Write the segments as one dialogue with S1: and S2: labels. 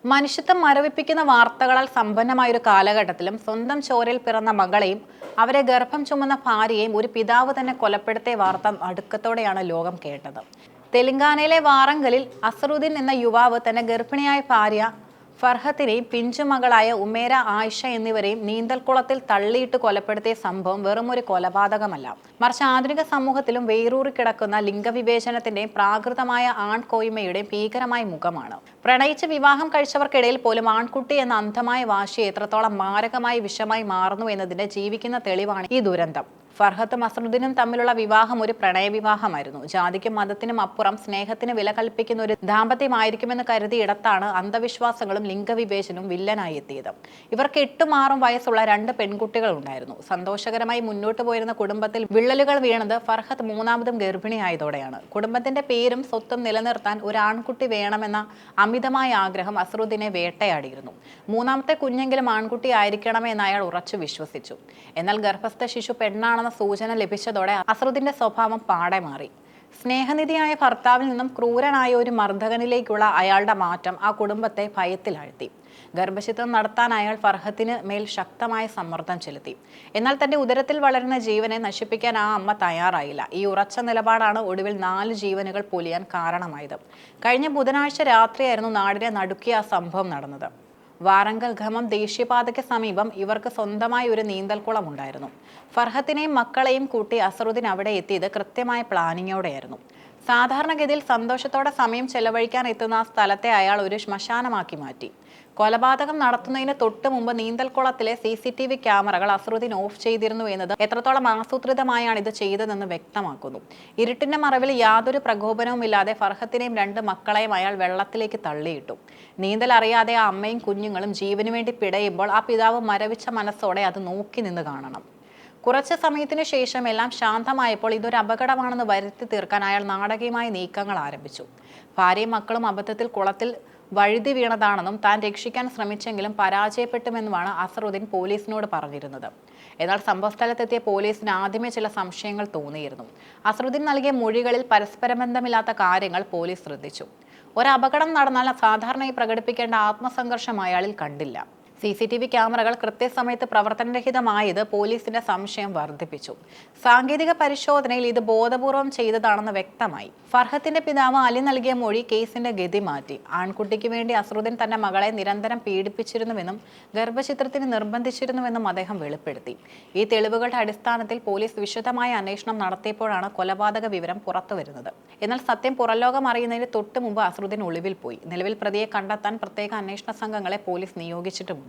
S1: മനുഷ്യത്വം മരവിപ്പിക്കുന്ന വാർത്തകളാൽ സമ്പന്നമായൊരു കാലഘട്ടത്തിലും സ്വന്തം ചോരയിൽ പിറന്ന മകളെയും അവരെ ഗർഭം ചുമന്ന ഭാര്യയെയും ഒരു പിതാവ് തന്നെ കൊലപ്പെടുത്തിയ വാർത്ത അടുക്കത്തോടെയാണ് ലോകം കേട്ടത്. തെലങ്കാനയിലെ വാറങ്കലിൽ അസറുദ്ദീൻ എന്ന യുവാവ് തന്റെ ഗർഭിണിയായ ഭാര്യ ഫർഹത്തിനെയും പിഞ്ചുമകളായ ഉമേര, ആയിഷ എന്നിവരെയും നീന്തൽക്കുളത്തിൽ തള്ളിയിട്ട് കൊലപ്പെടുത്തിയ സംഭവം വെറുമൊരു കൊലപാതകമല്ല, മറിച്ച് ആധുനിക സമൂഹത്തിലും വേരൂറി കിടക്കുന്ന ലിംഗവിവേചനത്തിന്റെയും പ്രാകൃതമായ ആൺകോയ്മയുടെയും ഭീകരമായ മുഖമാണ്. പ്രണയിച്ച് വിവാഹം കഴിച്ചവർക്കിടയിൽ പോലും ആൺകുട്ടി എന്ന അന്ധമായ വാശി എത്രത്തോളം മാരകമായി വിഷമായി മാറുന്നു എന്നതിന്റെ ജീവിക്കുന്ന തെളിവാണ് ഈ ദുരന്തം. ഫർഹത്തും അസറുദ്ദീനും തമ്മിലുള്ള വിവാഹം ഒരു പ്രണയവിവാഹമായിരുന്നു. ജാതിക്കും മതത്തിനും അപ്പുറം സ്നേഹത്തിന് വില കൽപ്പിക്കുന്ന ഒരു ദാമ്പത്യമായിരിക്കുമെന്ന് കരുതിയിടത്താണ് അന്ധവിശ്വാസങ്ങളും ലിംഗവിവേചനവും വില്ലനായി എത്തിയത്. ഇവർക്ക് 8ഉം 6ഉം വയസ്സുള്ള 2 പെൺകുട്ടികൾ ഉണ്ടായിരുന്നു. സന്തോഷകരമായി മുന്നോട്ട് പോയിരുന്ന കുടുംബത്തിൽ വിള്ളലുകൾ വീണത് ഫർഹത്ത് 3ാമതും ഗർഭിണിയായതോടെയാണ്. കുടുംബത്തിന്റെ പേരും സ്വത്തും നിലനിർത്താൻ ഒരു ആൺകുട്ടി വേണമെന്ന അമിതമായ ആഗ്രഹം അസറുദ്ദീനെ വേട്ടയാടിയിരുന്നു. 3ാമത്തെ കുഞ്ഞെങ്കിലും ആൺകുട്ടി ആയിരിക്കണമെന്ന് അയാൾ ഉറച്ചു വിശ്വസിച്ചു. എന്നാൽ ഗർഭസ്ഥ ശിശു പെണ്ണാണെന്ന സൂചന ലഭിച്ചതോടെ അസറുദ്ദീന്റെ സ്വഭാവം പാടെ മാറി. സ്നേഹനിധിയായ ഭർത്താവിൽ നിന്നും ക്രൂരനായ ഒരു മർദ്ദകനിലേക്കുള്ള അയാളുടെ മാറ്റം ആ കുടുംബത്തെ ഭയത്തിലാഴ്ത്തി. ഗർഭഛിദ്രം നടത്താൻ അയാൾ ഫർഹത്തിന് മേൽ ശക്തമായ സമ്മർദ്ദം ചെലുത്തി. എന്നാൽ തന്റെ ഉദരത്തിൽ വളരുന്ന ജീവനെ നശിപ്പിക്കാൻ ആ അമ്മ തയ്യാറായില്ല. ഈ ഉറച്ച നിലപാടാണ് ഒടുവിൽ 4 ജീവനുകൾ പൊലിയാൻ കാരണമായത്. കഴിഞ്ഞ ബുധനാഴ്ച രാത്രിയായിരുന്നു നാടിനെ നടുക്കിയ ആ സംഭവം നടന്നത്. വാറങ്കൽ ഖമം ദേശീയപാതയ്ക്ക് സമീപം ഇവർക്ക് സ്വന്തമായി ഒരു നീന്തൽക്കുളം ഉണ്ടായിരുന്നു. ഫർഹത്തിനെയും മക്കളെയും കൂട്ടി അസറുദ്ദീൻ അവിടെ എത്തിയത് കൃത്യമായ പ്ലാനിങ്ങോടെയായിരുന്നു. സാധാരണഗതിയിൽ സന്തോഷത്തോടെ സമയം ചെലവഴിക്കാൻ എത്തുന്ന ആ സ്ഥലത്തെ അയാൾ ഒരു ശ്മശാനമാക്കി മാറ്റി. കൊലപാതകം നടത്തുന്നതിന് തൊട്ട് മുമ്പ് നീന്തൽക്കുളത്തിലെ CCTV ക്യാമറകൾ അസറുദ്ദീൻ ഓഫ് ചെയ്തിരുന്നു എന്നത് എത്രത്തോളം ആസൂത്രിതമായാണ് ഇത് ചെയ്തതെന്ന് വ്യക്തമാക്കുന്നു. ഇരുട്ടിന്റെ മറവിൽ യാതൊരു പ്രകോപനവുമില്ലാതെ ഫർഹത്തിനെയും 2 മക്കളെയും അയാൾ വെള്ളത്തിലേക്ക് തള്ളിയിട്ടു. നീന്തൽ അറിയാതെ ആ അമ്മയും കുഞ്ഞുങ്ങളും ജീവനു വേണ്ടി പിടയുമ്പോൾ ആ പിതാവ് മരവിച്ച മനസ്സോടെ അത് നോക്കി നിന്ന് കാണണം. കുറച്ച് സമയത്തിനു ശേഷം എല്ലാം ശാന്തമായപ്പോൾ ഇതൊരു അപകടമാണെന്ന് വരുത്തി തീർക്കാൻ അയാൾ നാടകീയമായ നീക്കങ്ങൾ ആരംഭിച്ചു. ഭാര്യയും മക്കളും അബദ്ധത്തിൽ കുളത്തിൽ വഴുതി വീണതാണെന്നും താൻ രക്ഷിക്കാൻ ശ്രമിച്ചെങ്കിലും പരാജയപ്പെട്ടുമെന്നുമാണ് അസറുദ്ദീൻ പോലീസിനോട് പറഞ്ഞിരുന്നത്. എന്നാൽ സംഭവസ്ഥലത്തെത്തിയ പോലീസിന് ആദ്യമേ ചില സംശയങ്ങൾ തോന്നിയിരുന്നു. അസറുദ്ദീൻ നൽകിയ മൊഴികളിൽ പരസ്പരബന്ധമില്ലാത്ത കാര്യങ്ങൾ പോലീസ് ശ്രദ്ധിച്ചു. ഒരു അപകടം നടന്നാൽ സാധാരണയായി പ്രകടിപ്പിക്കേണ്ട ആത്മസംഘർഷം അയാളിൽ കണ്ടില്ല. CCTV ക്യാമറകൾ കൃത്യസമയത്ത് പ്രവർത്തനരഹിതമായത് പോലീസിന്റെ സംശയം വർദ്ധിപ്പിച്ചു. സാങ്കേതിക പരിശോധനയിൽ ഇത് ബോധപൂർവം ചെയ്തതാണെന്ന് വ്യക്തമായി. ഫർഹത്തിന്റെ പിതാവ് അലി നൽകിയ മൊഴി കേസിന്റെ ഗതി മാറ്റി. ആൺകുട്ടിക്ക് വേണ്ടി അസറുദ്ദീൻ തന്റെ മകളെ നിരന്തരം പീഡിപ്പിച്ചിരുന്നുവെന്നും ഗർഭചിത്രത്തിന് നിർബന്ധിച്ചിരുന്നുവെന്നും അദ്ദേഹം വെളിപ്പെടുത്തി. ഈ തെളിവുകളുടെ അടിസ്ഥാനത്തിൽ പോലീസ് വിശദമായ അന്വേഷണം നടത്തിയപ്പോഴാണ് കൊലപാതക വിവരം പുറത്തുവരുന്നത്. എന്നാൽ സത്യം പുറംലോകം അറിയുന്നതിന് തൊട്ട് മുമ്പ് അസറുദ്ദീൻ ഒളിവിൽ പോയി. നിലവിൽ പ്രതിയെ കണ്ടെത്താൻ പ്രത്യേക അന്വേഷണ സംഘങ്ങളെ പോലീസ് നിയോഗിച്ചിട്ടുമുണ്ട്.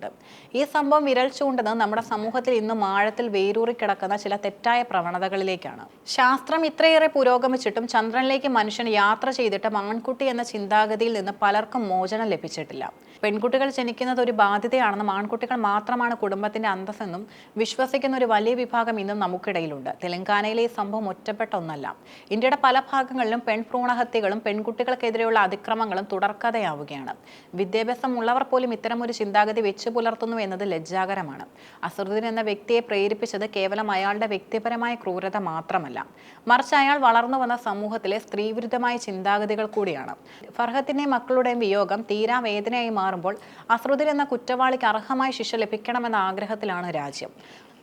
S1: ഈ സംഭവം വിരൽ ചൂണ്ടുന്നത് നമ്മുടെ സമൂഹത്തിൽ ഇന്നും ആഴത്തിൽ വേരൂറി കിടക്കുന്ന ചില തെറ്റായ പ്രവണതകളിലേക്കാണ്. ശാസ്ത്രം ഇത്രയേറെ പുരോഗമിച്ചിട്ടും ചന്ദ്രനിലേക്ക് മനുഷ്യൻ യാത്ര ചെയ്തിട്ടും ആൺകുട്ടി എന്ന ചിന്താഗതിയിൽ നിന്ന് പലർക്കും മോചനം ലഭിച്ചിട്ടില്ല. പെൺകുട്ടികൾ ജനിക്കുന്നത് ഒരു ബാധ്യതയാണെന്നും ആൺകുട്ടികൾ മാത്രമാണ് കുടുംബത്തിന്റെ അന്തസ്സെന്നും വിശ്വസിക്കുന്ന ഒരു വലിയ വിഭാഗം ഇന്നും നമുക്കിടയിലുണ്ട്. തെലങ്കാനയിലെ ഈ സംഭവം ഒറ്റപ്പെട്ട ഒന്നല്ല. ഇന്ത്യയുടെ പല ഭാഗങ്ങളിലും പെൺഭ്രൂണഹത്യകളും പെൺകുട്ടികൾക്കെതിരെയുള്ള അതിക്രമങ്ങളും തുടർക്കഥയാവുകയാണ്. വിദ്യാഭ്യാസം ഉള്ളവർ പോലും ഇത്തരമൊരു ചിന്താഗതി വെച്ചു പുലർത്തുന്നു എന്നത് ലജ്ജാകരമാണ്. അസറുദ്ദീൻ എന്ന വ്യക്തിയെ പ്രേരിപ്പിച്ചത് കേവലം അയാളുടെ വ്യക്തിപരമായ ക്രൂരത മാത്രമല്ല, മറിച്ച് അയാൾ വളർന്നു വന്ന സമൂഹത്തിലെ സ്ത്രീവിരുദ്ധമായ ചിന്താഗതികൾ കൂടിയാണ്. ഫർഹത്തിന്റെയും മക്കളുടെയും വിയോഗം തീരാ വേദനയായി മാറുമ്പോൾ അസറുദ്ദീൻ എന്ന കുറ്റവാളിക്ക് അർഹമായ ശിക്ഷ ലഭിക്കണമെന്ന ആഗ്രഹത്തിലാണ് രാജ്യം.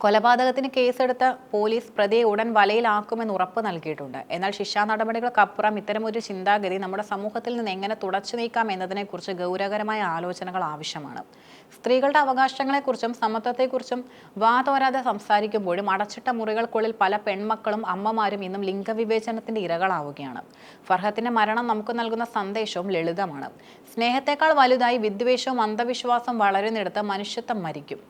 S1: കൊലപാതകത്തിന് കേസെടുത്ത പോലീസ് പ്രതിയെ ഉടൻ വലയിലാക്കുമെന്ന് ഉറപ്പ് നൽകിയിട്ടുണ്ട്. എന്നാൽ ശിക്ഷാ നടപടികൾക്കപ്പുറം ഇത്തരമൊരു ചിന്താഗതി നമ്മുടെ സമൂഹത്തിൽ നിന്ന് എങ്ങനെ തുടച്ചു നീക്കാം എന്നതിനെക്കുറിച്ച് ഗൗരവകരമായ ആലോചനകൾ ആവശ്യമാണ്. സ്ത്രീകളുടെ അവകാശങ്ങളെക്കുറിച്ചും സമത്വത്തെക്കുറിച്ചും വാതോരാതെ സംസാരിക്കുമ്പോഴും അടച്ചിട്ട മുറികൾക്കുള്ളിൽ പല പെൺമക്കളും അമ്മമാരും ഇന്നും ലിംഗവിവേചനത്തിന്റെ ഇരകളാവുകയാണ്. ഫർഹത്തിന്റെ മരണം നമുക്ക് നൽകുന്ന സന്ദേശവും ലളിതമാണ്. സ്നേഹത്തെക്കാൾ വലുതായി വിദ്വേഷവും അന്ധവിശ്വാസവും വളരുന്നിടത്ത് മനുഷ്യത്വം മരിക്കും.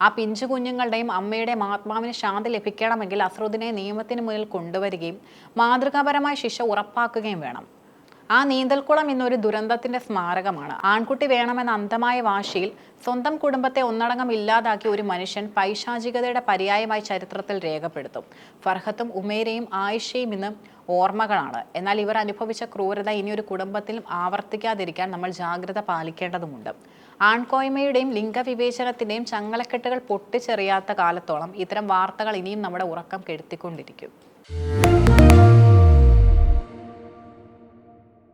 S1: ആ പിഞ്ചു കുഞ്ഞുങ്ങളുടെയും അമ്മയുടെയും ആത്മാവിന് ശാന്തി ലഭിക്കണമെങ്കിൽ അസറുദ്ദീനെ നിയമത്തിന് മുന്നിൽ കൊണ്ടുവരികയും മാതൃകാപരമായ ശിക്ഷ ഉറപ്പാക്കുകയും വേണം. ആ നീന്തൽക്കുളം ഇന്നൊരു ദുരന്തത്തിന്റെ സ്മാരകമാണ്. ആൺകുട്ടി വേണമെന്ന അന്ധമായ വാശിയിൽ സ്വന്തം കുടുംബത്തെ ഒന്നടങ്കം ഇല്ലാതാക്കിയ ഒരു മനുഷ്യൻ പൈശാചികതയുടെ പര്യായമായി ചരിത്രത്തിൽ രേഖപ്പെടുത്തും. ഫർഹത്തും ഉമേരയും ആയിഷയും ഇന്ന് ഓർമ്മകളാണ്. എന്നാൽ ഇവർ അനുഭവിച്ച ക്രൂരത ഇനിയൊരു കുടുംബത്തിലും ആവർത്തിക്കാതിരിക്കാൻ നമ്മൾ ജാഗ്രത പാലിക്കേണ്ടതുണ്ട്. ആൺകോയ്മയുടെയും ലിംഗവിവേചനത്തിന്റെയും ചങ്ങലക്കെട്ടുകൾ പൊട്ടിച്ചെറിയാത്ത കാലത്തോളം ഇത്തരം വാർത്തകൾ ഇനിയും നമ്മുടെ ഉറക്കം കെടുത്തിക്കൊണ്ടിരിക്കും.